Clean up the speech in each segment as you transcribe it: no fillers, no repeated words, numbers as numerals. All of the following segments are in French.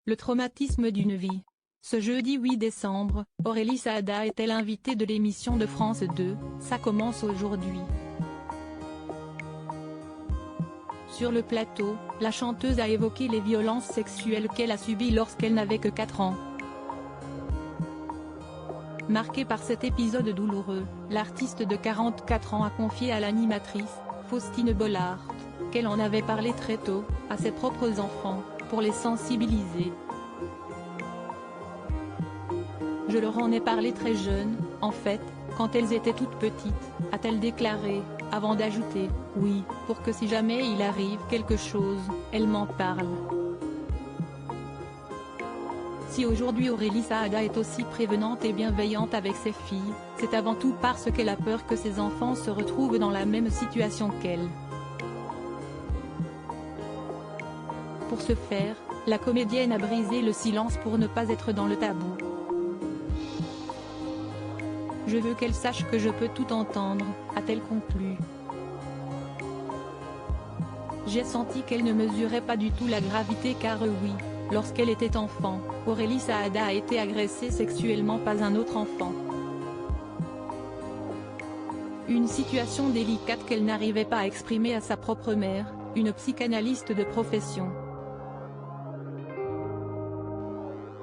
Le traumatisme d'une vie. Ce jeudi 8 décembre, Aurélie Saada est-elle invitée de l'émission de France 2, ça commence aujourd'hui. Sur le plateau, la chanteuse a évoqué les violences sexuelles qu'elle a subies lorsqu'elle n'avait que 4 ans. Marquée par cet épisode douloureux, l'artiste de 44 ans a confié à l'animatrice, Faustine Bollaert, qu'elle en avait parlé très tôt, à ses propres enfants, pour les sensibiliser. Je leur en ai parlé très jeune, en fait, quand elles étaient toutes petites, a-t-elle déclaré, avant d'ajouter, oui, pour que si jamais il arrive quelque chose, elles m'en parlent. Si aujourd'hui Aurélie Saada est aussi prévenante et bienveillante avec ses filles, c'est avant tout parce qu'elle a peur que ses enfants se retrouvent dans la même situation qu'elle. Pour ce faire, la comédienne a brisé le silence pour ne pas être dans le tabou. Je veux qu'elle sache que je peux tout entendre, a-t-elle conclu. J'ai senti qu'elle ne mesurait pas du tout la gravité car oui, lorsqu'elle était enfant, Aurélie Saada a été agressée sexuellement par un autre enfant. Une situation délicate qu'elle n'arrivait pas à exprimer à sa propre mère, une psychanalyste de profession.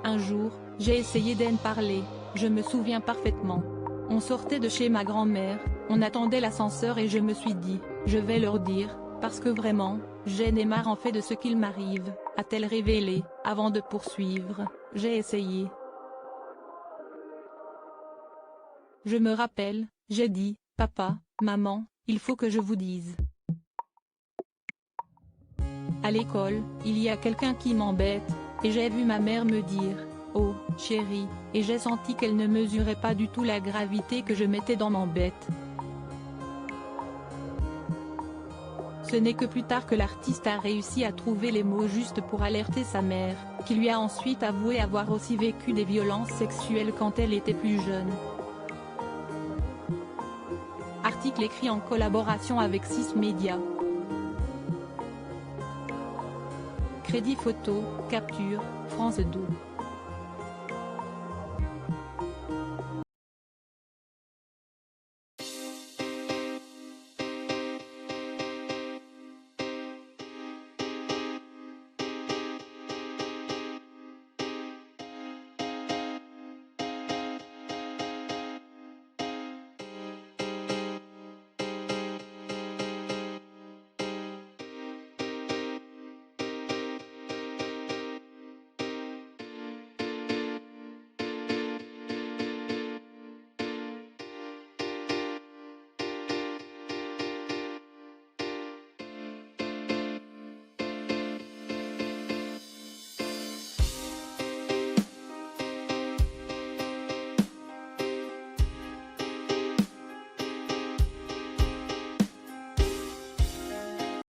Un jour, j'ai essayé d'en parler, je me souviens parfaitement. On sortait de chez ma grand-mère, on attendait l'ascenseur et je me suis dit, je vais leur dire, parce que vraiment, j'en ai marre en fait de ce qu'il m'arrive, a-t-elle révélé, avant de poursuivre, j'ai essayé. Je me rappelle, j'ai dit, papa, maman, il faut que je vous dise. À l'école, il y a quelqu'un qui m'embête, et j'ai vu ma mère me dire, oh, chérie, et j'ai senti qu'elle ne mesurait pas du tout la gravité que je mettais dans m'embête. Ce n'est que plus tard que l'artiste a réussi à trouver les mots justes pour alerter sa mère, qui lui a ensuite avoué avoir aussi vécu des violences sexuelles quand elle était plus jeune. Article écrit en collaboration avec 6 Médias. Crédit photo, capture, France 2.